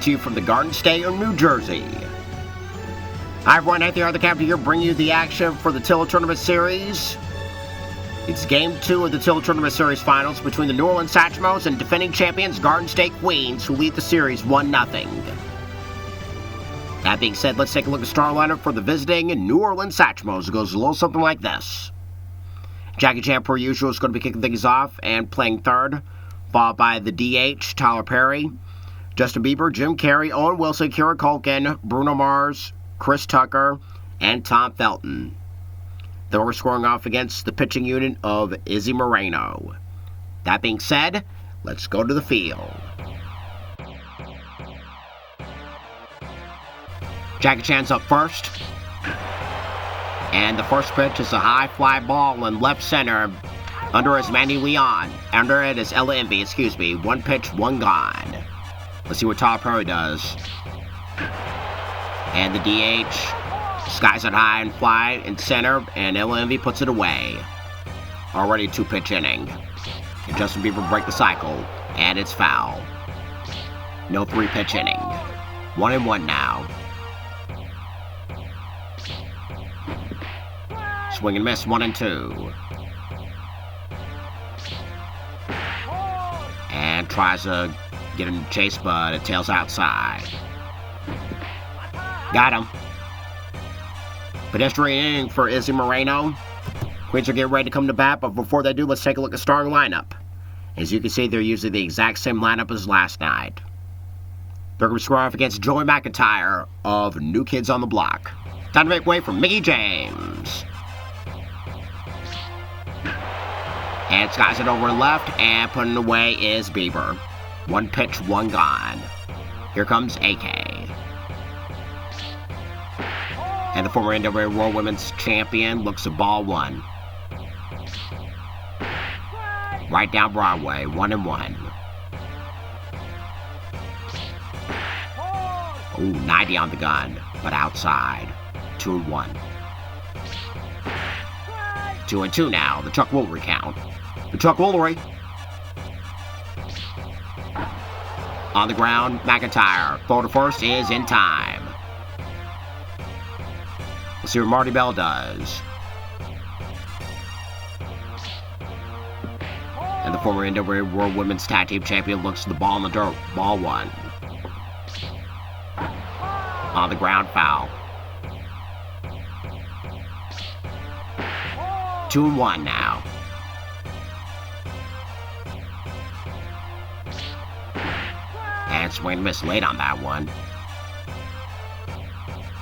to you from the Garden State of New Jersey. Hi everyone, Anthony the Captain here, bringing you the action for the Tiller Tournament Series. It's Game 2 of the Tiller Tournament Series Finals between the New Orleans Satchmos and defending champions Garden State Queens, who lead the series 1-0. That being said, let's take a look at the star lineup for the visiting New Orleans Satchmos. It goes a little something like this. Jackie Chan, per usual, is going to be kicking things off and playing third, followed by the DH, Tyler Perry, Justin Bieber, Jim Carrey, Owen Wilson, Kieran Culkin, Bruno Mars, Chris Tucker, and Tom Felton. Then we're scoring off against the pitching unit of Izzy Moreno. That being said, let's go to the field. Jackie Chan's up first. And the first pitch is a high fly ball in left center. Under is Manny Leon. Under it is Ella Envy, excuse me. One pitch, one gone. Let's see what Tyler Perry does. And the DH skies it high and fly in center, and Ella Envy puts it away. Already two-pitch inning. And Justin Bieber break the cycle, and it's foul. No three-pitch inning. 1-1 now. Swing and miss, 1-2. And tries to get in the chase, but it tails outside. Got him. Pedestrian inning for Izzy Moreno. Queens are getting ready to come to bat, but before they do, let's take a look at the starting lineup. As you can see, they're using the exact same lineup as last night. They're going to square off against Joey McIntyre of New Kids on the Block. Time to make way for Mickey James. And skies it over left, and putting away is Bieber. One pitch, one gone. Here comes AK. And the former NWA World Women's Champion looks at ball one. Right down Broadway, 1-1. Ooh, 90 on the gun, but outside. 2-1. 2-2 now. The Chuck Woolery count. The Chuck Woolery. On the ground, McIntyre. Throw to first is in time. Let's see what Marty Bell does. And the former NWA World Women's Tag Team Champion looks at the ball in the dirt. Ball one. On the ground, foul. 2-1 now. And swing and miss late on that one.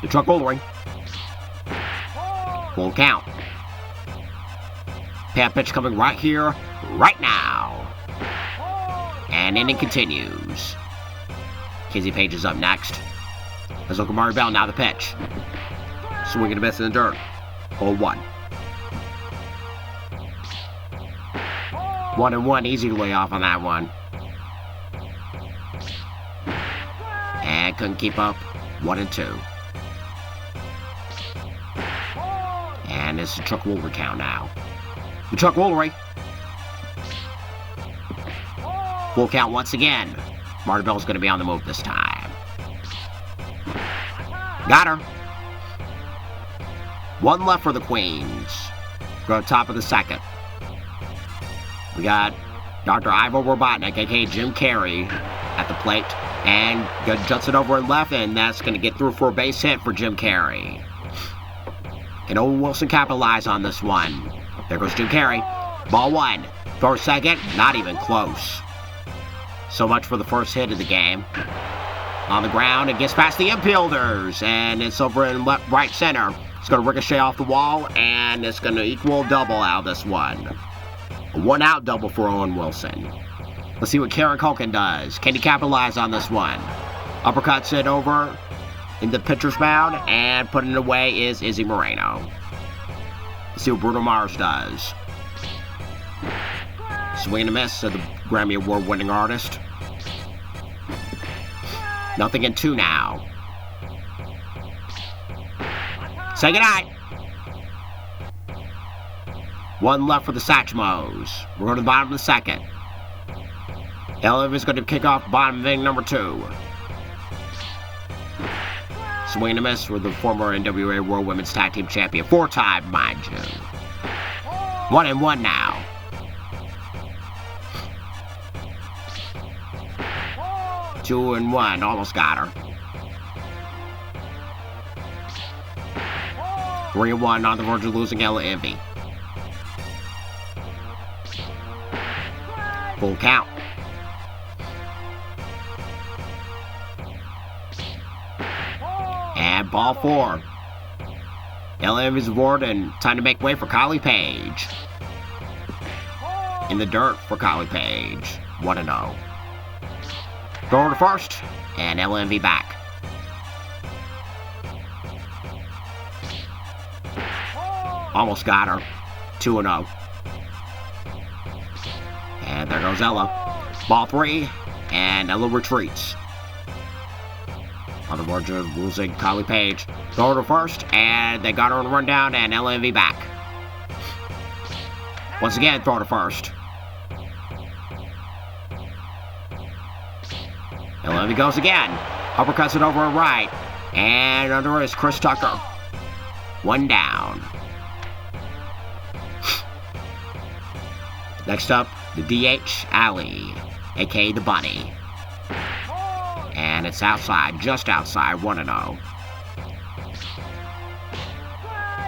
The Chuck Woolery. Full count. Pat pitch coming right here, right now. And inning continues. Kizzy Page is up next. Let's look at Marty Bell, now the pitch. Swinging a miss in the dirt. 0-1. 1-1, easy to lay off on that one. And couldn't keep up. 1-2. And it's the Chuck Woolery count now. The Chuck Woolery. Full count once again. Marty Bell's going to be on the move this time. Got her. One left for the Queens. Go to top of the second. We got Dr. Ivo Robotnik, a.k.a. Jim Carrey, at the plate. And juts it over in left, and that's going to get through for a base hit for Jim Carrey. Can Owen Wilson capitalize on this one? There goes Jim Carrey. Ball one. Throw second. Not even close. So much for the first hit of the game. On the ground, it gets past the infielders, and it's over in right center. It's going to ricochet off the wall, and it's going to equal double out of this one. A one-out double for Owen Wilson. Let's see what Kieran Culkin does. Can he capitalize on this one? Uppercuts it over in the pitcher's mound, and putting it away is Izzy Moreno. Let's see what Bruno Mars does. Swing and a miss to the Grammy Award-winning artist. 0-2 now. Say goodnight. One left for the Satchmos. We're going to the bottom of the second. Ella is going to kick off bottom of inning number 2. Swing and a miss for the former NWA World Women's Tag Team Champion. 4-time, mind you. 1-1 now. Two and one, almost got her. 3-1 on the verge of losing Ella Envy. Full count. And ball 4. Ella Envy's aboard and time to make way for Kylie Page. In the dirt for Kylie Page. 1-0. Throw to first, and Ella Envy back. Almost got her. 2-0. And there goes Ella. Ball 3, and Ella retreats. On the verge of losing Kylie Page. Throw to first, and they got her on the rundown, and Ella Envy back. Once again, throw to first. Ella Envy goes again. Uppercuts it over her right. And under is Chris Tucker. 1 down. Next up, the DH Alley, aka the Bunny. And it's outside, just outside, 1-0.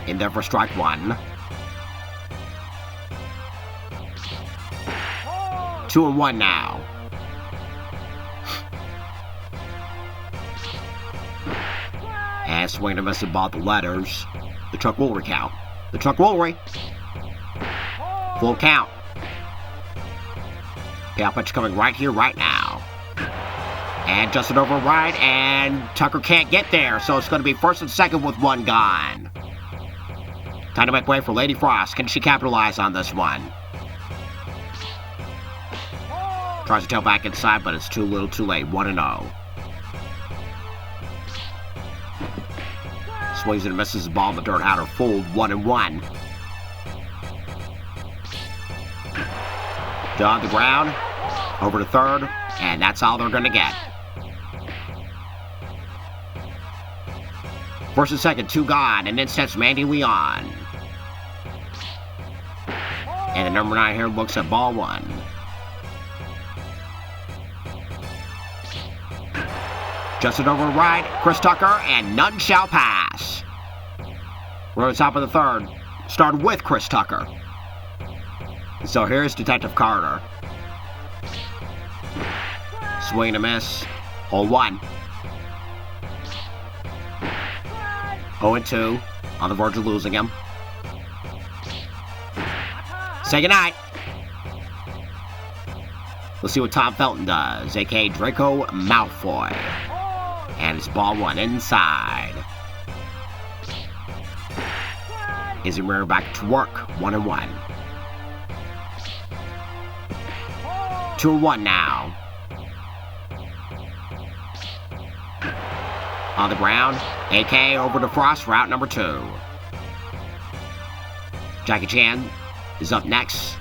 In there for strike 1. 2-1 now. And swing and a miss and ball the letters. The Chuck Woolery count. The Chuck Woolery. Full count. Cow punch coming right here, right now. And Justin over right, and Tucker can't get there, so it's going to be first and second with 1 gone. Time to make way for Lady Frost. Can she capitalize on this one? Tries to tail back inside, but it's too little, too late. 1-0. Swings and misses the ball in the dirt. Outer fold. 1-1. Down the ground. Over to third. And that's all they're going to get. First and second, 2 gone. And then steps Mandy Leon. And the number 9 here looks at ball 1. Justin over right, Chris Tucker, and none shall pass. We're at the top of the third. Started with Chris Tucker. So here's Detective Carter. Swing and a miss. Hole 1. 0-2. On the verge of losing him. Say goodnight. Let's see what Tom Felton does, aka Draco Malfoy. And it's ball 1 inside. Izzy Mirror back to work. 1-1. 2-1 now. On the ground, AK over to Frost, route number 2. Jackie Chan is up next.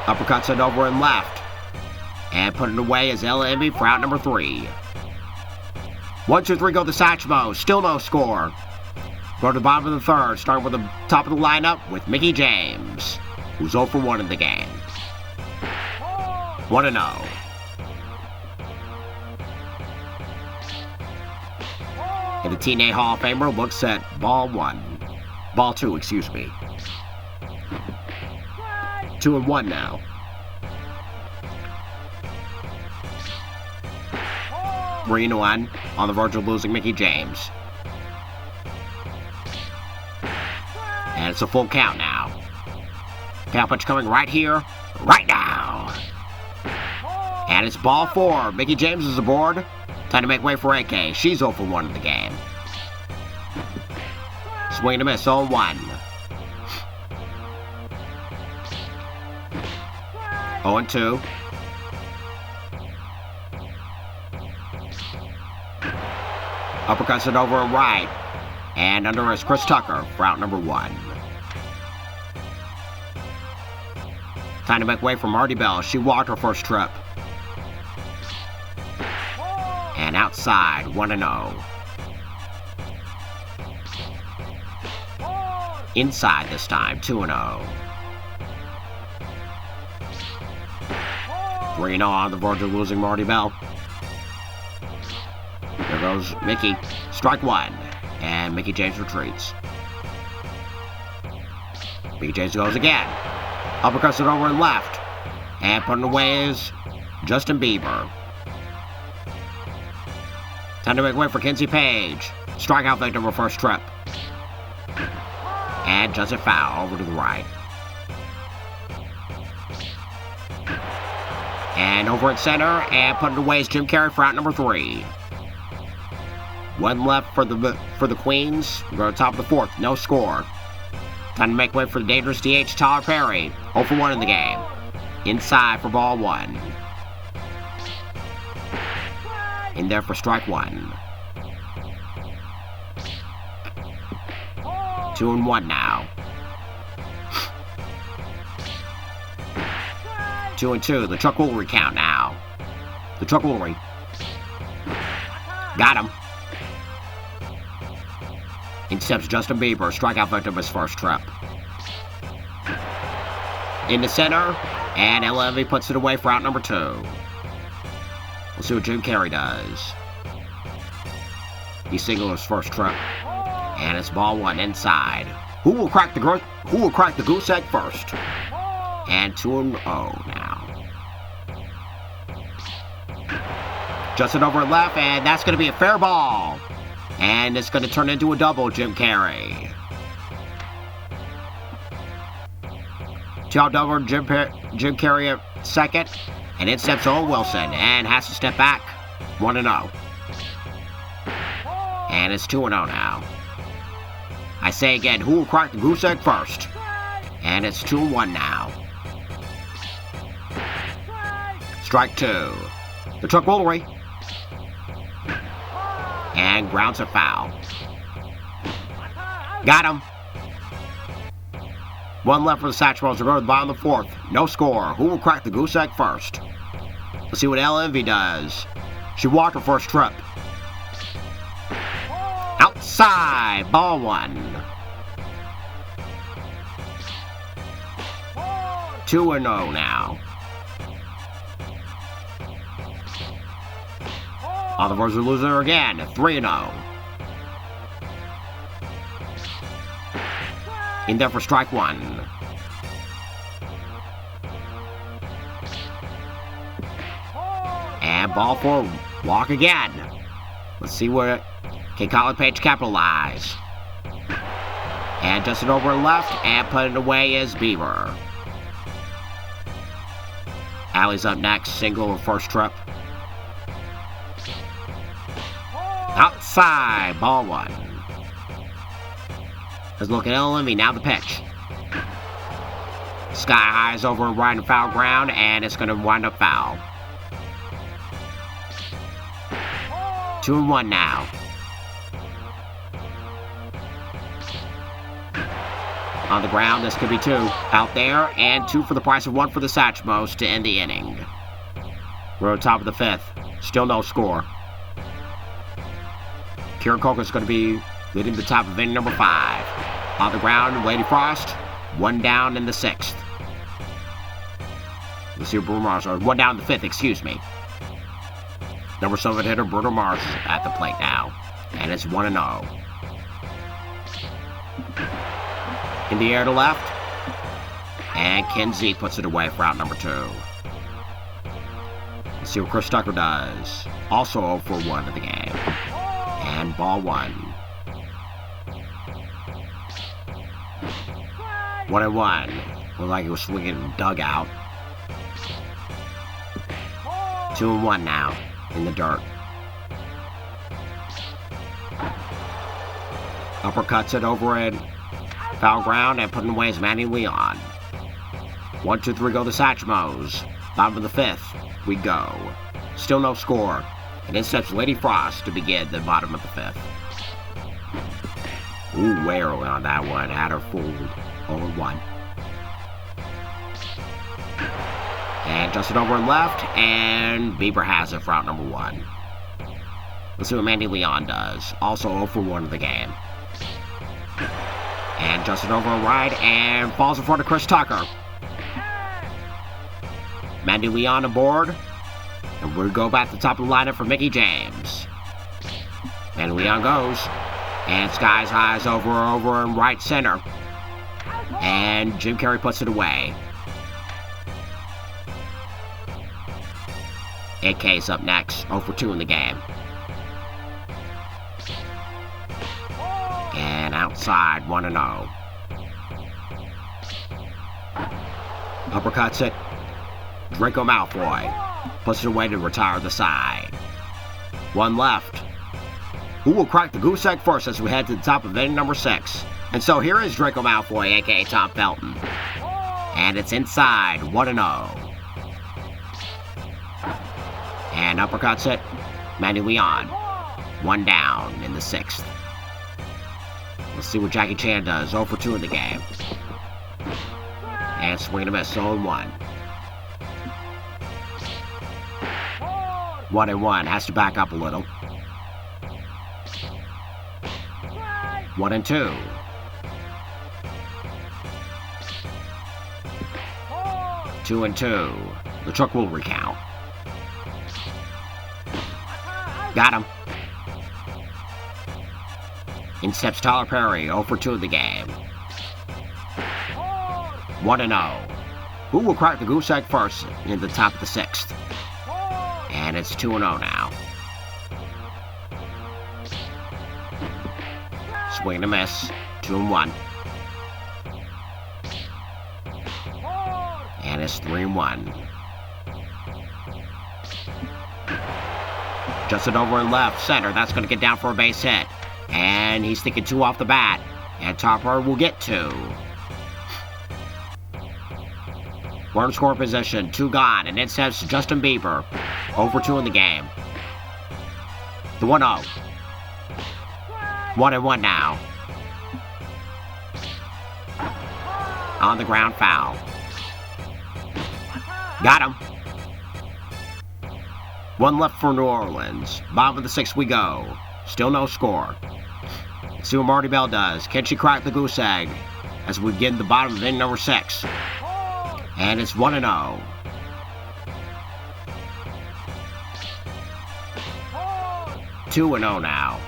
Uppercuts it over and left. And put it away as Ella Envy for out number 3. 1, 2, 3 go to Satchmos. Still no score. Go to the bottom of the third. Starting with the top of the lineup with Mickie James, who's 0 for 1 in the game. 1-0. And the TNA Hall of Famer looks at ball 1. Ball 2, excuse me. 2-1 now. Marina 1 on the verge of losing Mickie James. And it's a full count now. Cow punch coming right here, right now. And it's ball 4. Mickie James is aboard. Time to make way for AK. She's 0 for 1 in the game. Swing and a miss, 0-1. 0-2. Uppercuts it over and right. And under is Chris Tucker for out number 1. Time to make way for Marty Bell. She walked her first trip. And And outside, 1-0. Inside this time, 2-0. 3-0 on the verge of losing Marty Bell. There goes Mickey. Strike one. And Mickey James retreats. Mickey James goes again. Uppercuts it over and left. And putting away is Justin Bieber. Time to make way for Kinsey Page. Strikeout victim of first trip. And does it foul over to the right. And over at center, and putting away is Jim Carrey for out number 3. One left for the Queens. We're on top of the fourth, no score. Time to make way for the dangerous DH Tyler Perry. 0 for 1 in the game. Inside for ball 1. In there for strike 1. 2-1 now. 2-2. The truck will recount now. The truck will got him. Intercepts Justin Bieber. Strikeout victim his first trip. In the center. And LMV puts it away for out number 2. We'll see what Jim Carrey does. He singled his first trip. And it's ball 1 inside. Who will crack the goose egg first? And 2-0 now. Justin over left, and that's going to be a fair ball. And it's going to turn into a double, Jim Carrey. 2-out double, Jim Carrey at second. And in steps Owen Wilson, and has to step back. 1-0. And it's 2-0 now. I say again, who will crack the goose egg first? And it's 2-1 now. Strike 2. The truck Woolery. And grounds a foul. Got him. 1 left for the Satchmos to go to the bottom of the 4th. No score. Who will crack the goose egg first? Let's see what LMV does. She walked her first trip. Outside. Ball 1. 2-0 now. On the verge of losing her again. 3-0. In there for strike 1. And ball 4. Walk again. Let's see where can Colin Page capitalize. And Justin over left, and put it away is Bieber. Allie's up next. Single first trip. Outside. Ball 1. Let's look at LMV. Now the pitch. Sky highs over right in foul ground, and it's going to wind up foul. 2-1 now. On the ground, this could be 2. Out there, and 2 for the price of 1 for the Satchmos to end the inning. We're on top of the 5th. Still no score. Kieran Coker's going to be leading the top of inning number 5. On the ground, Lady Frost. 1 down in the 6th. Let's see what Bruno Mars, or 1 down in the 5th, excuse me. Number 7 hitter Bruno Mars is at the plate now. And it's 1-0. In the air to left. And Kinsey puts it away for out number 2. Let's see what Chris Tucker does. Also 0 for 1 in the game. And ball 1. 1-1. Looked like he was swinging in the dugout. 2-1 now. In the dirt. Uppercuts it over in foul ground and putting away is Manny Leon. 1, 2, 3 go the Satchmos. Bottom of the 5th. We go. Still no score. And in steps Lady Frost to begin the bottom of the 5th. Ooh, way early on that one. Had her fooled. 0-1. And Justin over and left, and Bieber has it for out number 1. Let's see what Mandy Leon does. Also 0 for 1 in the game. And Justin over a ride and falls in front of Chris Tucker. Mandy Leon aboard. And we'll go back to the top of the lineup for Mickey James. Mandy Leon goes. And Sky's High's over in right center. And Jim Carrey puts it away. AK's up next. 0 for 2 in the game. And outside, 1-0. Uppercuts it. Draco Malfoy puts it away to retire the side. 1 left. Who will crack the goose egg first as we head to the top of inning number 6? And so here is Draco Malfoy, aka Tom Felton. And it's inside, 1-0. And uppercuts it. Mandy Leon. 1 down in the 6th. Let's see what Jackie Chan does. 0 for 2 in the game. And swing and a miss. 0-1. 1-1. Has to back up a little. 1-2. 2-2. The truck will recount. Got him. In steps Tyler Perry, 0 for 2 in the game. 1-0. Who will crack the goose egg first in the top of the 6th? And it's 2-0 now. Swing and a miss. 2-1. And it's 3-1. Justin over in left center. That's going to get down for a base hit. And he's thinking 2 off the bat. And Topper will get 2. We're in score position. 2 gone. And it says Justin Bieber. 0 for 2 in the game. The 1-0. 1-1 now. On the ground, foul. Got him. 1 left for New Orleans. Bottom of the 6th we go. Still no score. Let's see what Marty Bell does. Can she crack the goose egg as we get in the bottom of inning number 6? And it's 1-0. Two and 0 now.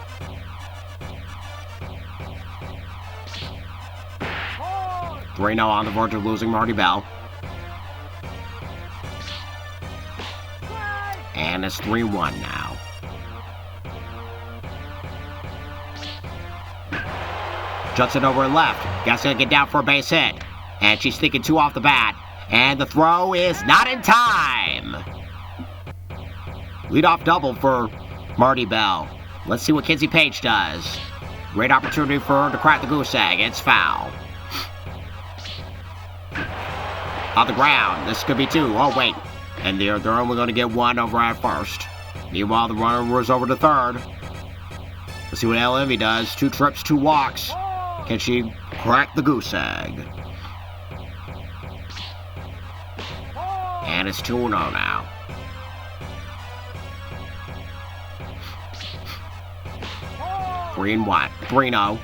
Three 0 on the verge of losing Marty Bell. And it's 3-1 now. Judson over and left. Guess gonna get down for a base hit. And she's thinking 2 off the bat. And the throw is not in time. Leadoff double for Marty Bell. Let's see what Kinsey Page does. Great opportunity for her to crack the goose egg. It's foul. On the ground. This could be 2. Oh, wait. And they're only going to get 1 over at first. Meanwhile, the runner was over to third. Let's see what El Envy does. 2 trips, 2 walks. Can she crack the goose egg? And it's 2-0 now. Three and 1. 3-0.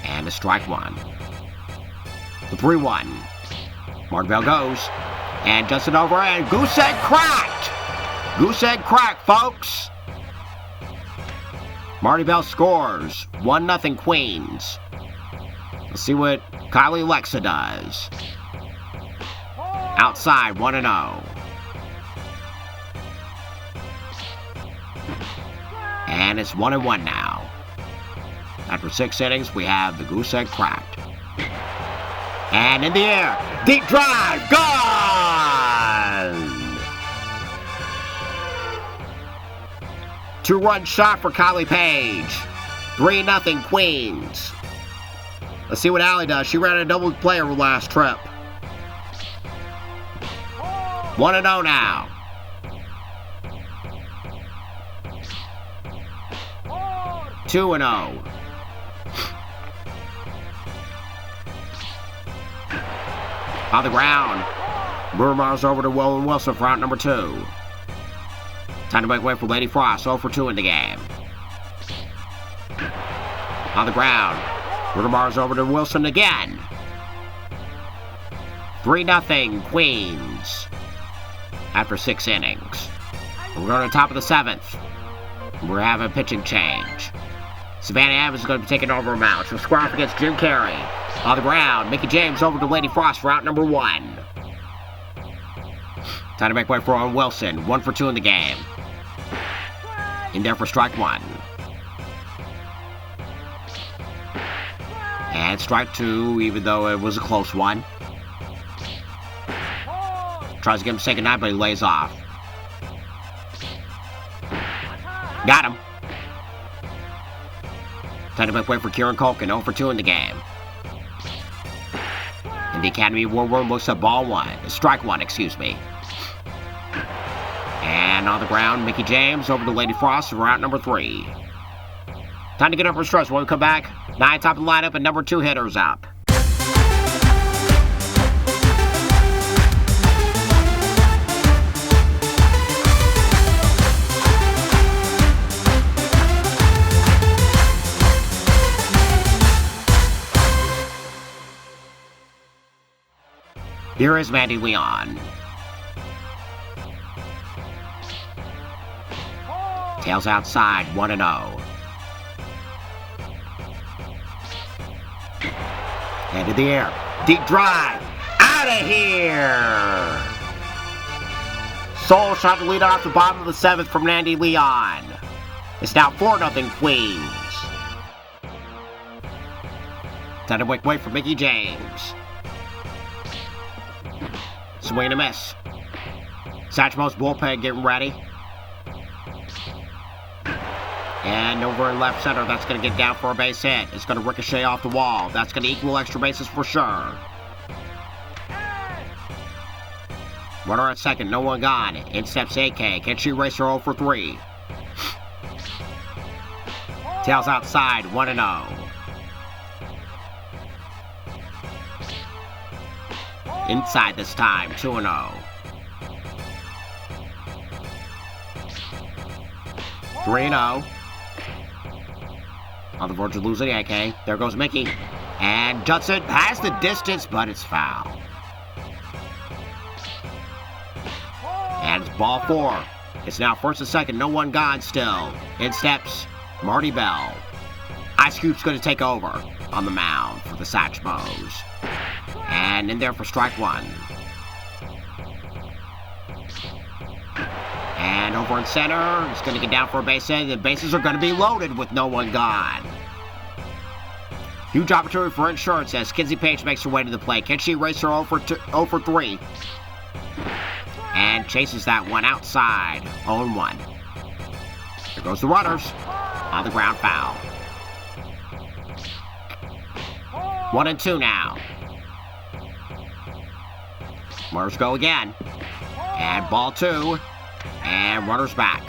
And a strike 1. The 3-1. Marty Bell goes. And Justin over and goose egg cracked! Goose egg cracked, folks! Marty Bell scores. 1-0 Queens. Let's see what Kylie Lexa does. Outside, 1-0. And it's 1-1 now. After 6 innings, we have the goose egg cracked. And in the air, deep drive, gone! 2-run shot for Kylie Page. 3-0 Queens. Let's see what Allie does. She ran a double play her last trip. 1-0 now. 2-0. On the ground. Burmar's over to Wilson for out number 2. Time to make way for Lady Frost. 0 for 2 in the game. On the ground. Bruno Mars over to Wilson again. 3-0 Queens. After 6 innings. We're going to the top of the 7th. We're having a pitching change. Savannah Evans is going to be taking over a mound. She'll square off against Jim Carey. On the ground, Mickey James over to Lady Frost for out number 1. Time to make way for Owen Wilson. 1 for 2 in the game. In there for strike 1. And strike 2, even though it was a close one. Tries to get him to say goodnight, but he lays off. Got him. Time to make way for Kieran Culkin. 0 for 2 in the game. And the Academy Award winner looks at ball 1. Strike 1, excuse me. And on the ground, Mickey James over to Lady Frost for out number 3. Time to get up for stretch. When we come back, 9 top of the lineup and number 2 hitters up. Here is Mandy Leon. Tails outside, 1-0. Into the air. Deep drive. Out of here! Soul shot to lead off the bottom of the 7th from Mandy Leon. It's now 4-0 Queens. Time to make way for Mickey James. Swing and a miss. Satchmos bullpen getting ready. And over in left center, that's going to get down for a base hit. It's going to ricochet off the wall. That's going to equal extra bases for sure. Runner at second, no one gone. In steps AK. Can she race her 0 for 3? Tails outside, 1-0. Inside this time, 2-0. 3-0. On the verge of losing AK. There goes Mickey. And Judson has the distance, but it's foul. And it's ball 4. It's now first and second, no one gone still. In steps Marty Bell. Ice Cube's going to take over on the mound for the Satchmos. And in there for strike 1. And over in center, it's going to get down for a base hit. The bases are going to be loaded with no one gone. Huge opportunity for insurance as Kinsey Page makes her way to the plate. Can she erase her 0 for 3? And chases that one outside. 0-1. There goes the runners. On the ground, foul. 1-2 now. Runners go again. And ball 2. And runners back.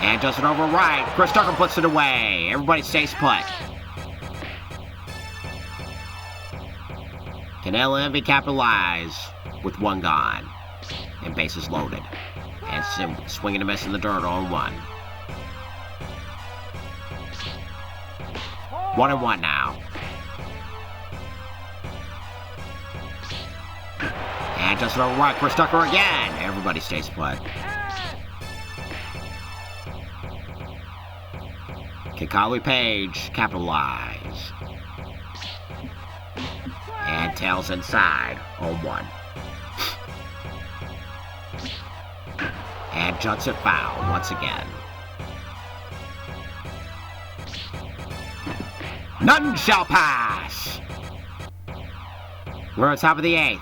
And does it over right. Chris Tucker puts it away. Everybody stays put. Can LMV capitalize with 1 gone? And bases loaded. And swinging a miss in the dirt on 1. 1-1 now. And just over right, Chris Tucker again. Everybody stays put. Can Collie Page capitalize? And tails inside. 0-1. And Judson foul once again. None shall pass. We're on top of the 8th.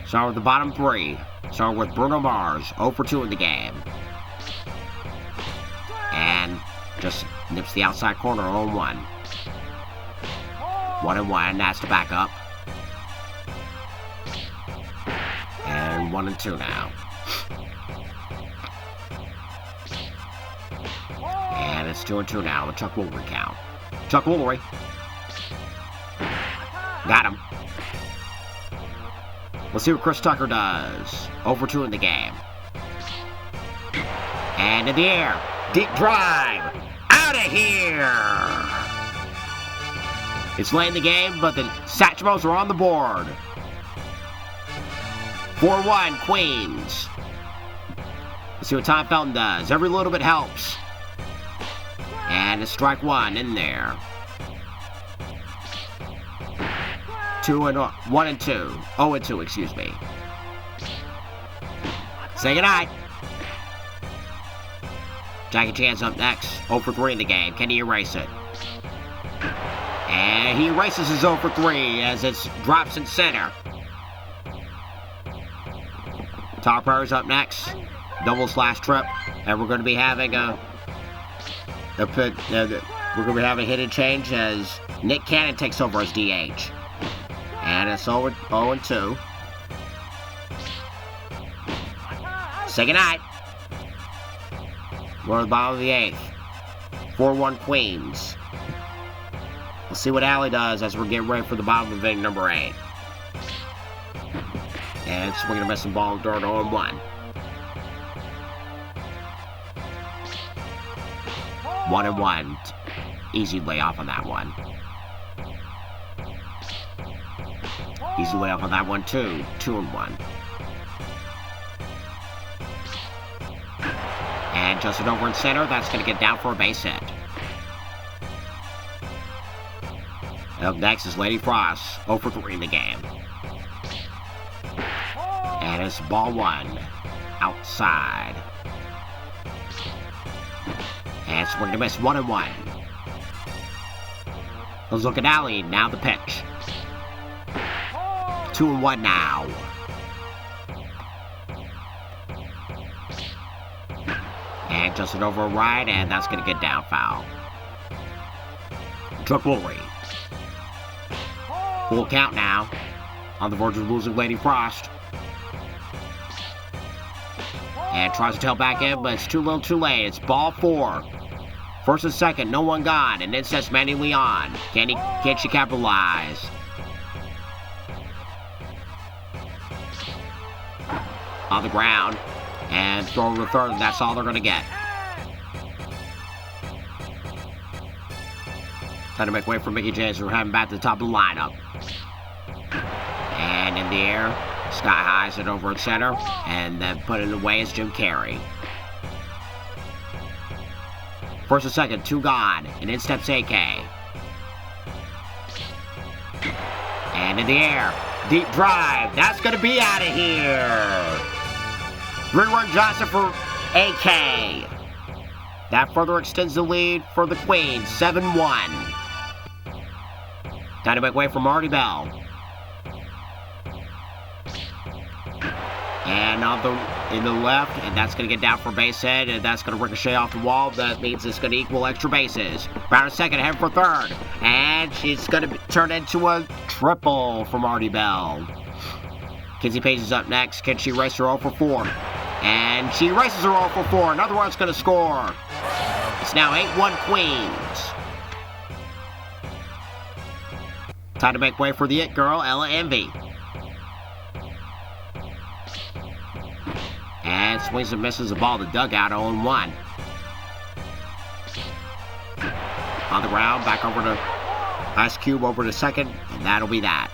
Start with the bottom 3. Start with Bruno Mars, 0 for 2 in the game. And just nips the outside corner, 0-1. 1-1, that's to back up. And 1-2 now. And it's 2-2 now with Chuck Woolery count. Chuck Woolery. Got him. Let's see what Chris Tucker does. Over 2 in the game. And in the air. Deep drive. Out of here. It's late in the game, but the Satchmos are on the board. 4-1 Queens. Let's see what Tom Felton does. Every little bit helps. And it's strike 1 in there. 1 and 2. 0 and 2, excuse me. Say goodnight. Jackie Chan's up next. 0 for 3 in the game. Can he erase it? And he erases his 0 for 3 as it drops in center. Tar Prairie's up next. Double slash trip. And we're going to be having a hidden change as Nick Cannon takes over as DH. And it's 0 and 2. Say goodnight. We're at the bottom of the 8th. 4-1 Queens. We'll see what Allie does as we're getting ready for the bottom of inning number 8. And swinging a missing ball during 0-1. 1-1. Easy layoff on that one. Easy layoff on that one too. 2-1. And Justin over in center. That's going to get down for a base hit. Up next is Lady Frost. 0 for 3 in the game. And it's ball 1. Outside. And swing to miss. 1-1. Let's look at Allie. Now the pitch. 2-1 now. And Justin over a right, and that's going to get down foul. Trucklery. Full count now. On the verge of losing Lady Frost. And tries to tail back in, but it's too little too late. It's ball 4. First and second, no one gone. And then sets Manny Leon. Can she capitalize? On the ground. And throw over the third, and that's all they're going to get. Trying to make way for Mickey James. We're having back to the top of the lineup. And in the air, Sky Highs it over at center. And then put it away is Jim Carey. First and second, 2 gone. And in steps AK. And in the air, deep drive. That's going to be out of here. 3-run Johnson for AK. That further extends the lead for the Queens. 7-1. Time to make way for Marty Bell. And in the left, and that's going to get down for base hit, and that's going to ricochet off the wall. That means it's going to equal extra bases. Brown second, head for third. And she's going to turn into a triple for Marty Bell. Kinsey Page is up next. Can she race her 0 for 4? And she races her 0 for 4. Another one's going to score. It's now 8-1 Queens. Time to make way for the it girl, Ella Envy. And swings and misses the ball to dugout, 0-1. On the ground, back over to Ice Cube over to second, and that'll be that.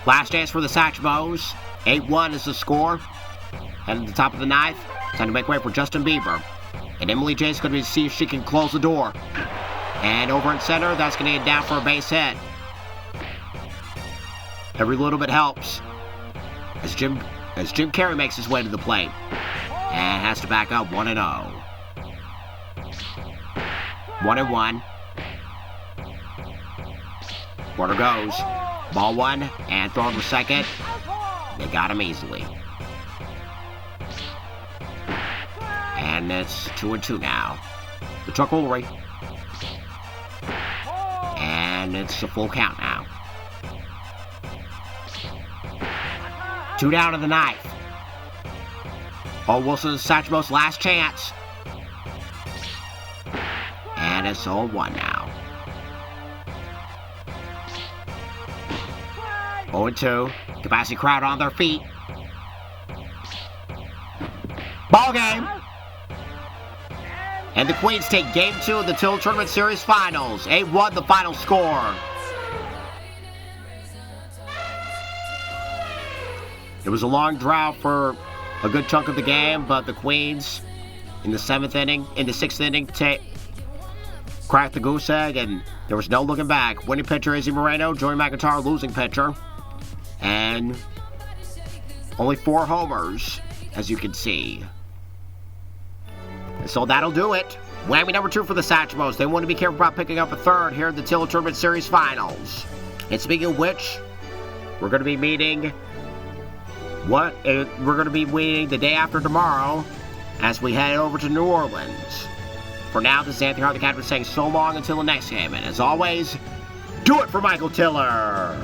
Last chance for the Satchmos. 8-1 is the score. And at the top of the 9th, time to make way for Justin Bieber. And Emily J's going to see if she can close the door. And over in center, that's going to get down for a base hit. Every little bit helps. As Jim Carey makes his way to the plate. And has to back up 1-0. 1-1. Runner goes. Ball 1 and throw to second. They got him easily. And it's 2-2 now. The Trucklery. And it's a full count now. 2 down to the 9th. Oh, Wilson's Satchmos' last chance. And it's 0-1 now. 0-2. Capacity crowd on their feet. Ball game. And the Queens take Game 2 of the Tiller Tournament Series Finals. 8-1 the final score. It was a long drought for a good chunk of the game, but the Queens in the 6th inning, cracked the goose egg, and there was no looking back. Winning pitcher Izzy Moreno, Joey McIntyre losing pitcher, and only 4 homers, as you can see. And so that'll do it. Whammy number 2 for the Satchmos. They want to be careful about picking up a third here in the Tiller Tournament Series Finals. And speaking of which, we're going to be meeting the day after tomorrow as we head over to New Orleans. For now, this is Anthony Hart, the captain, saying so long until the next game. And as always, do it for Michael Tiller!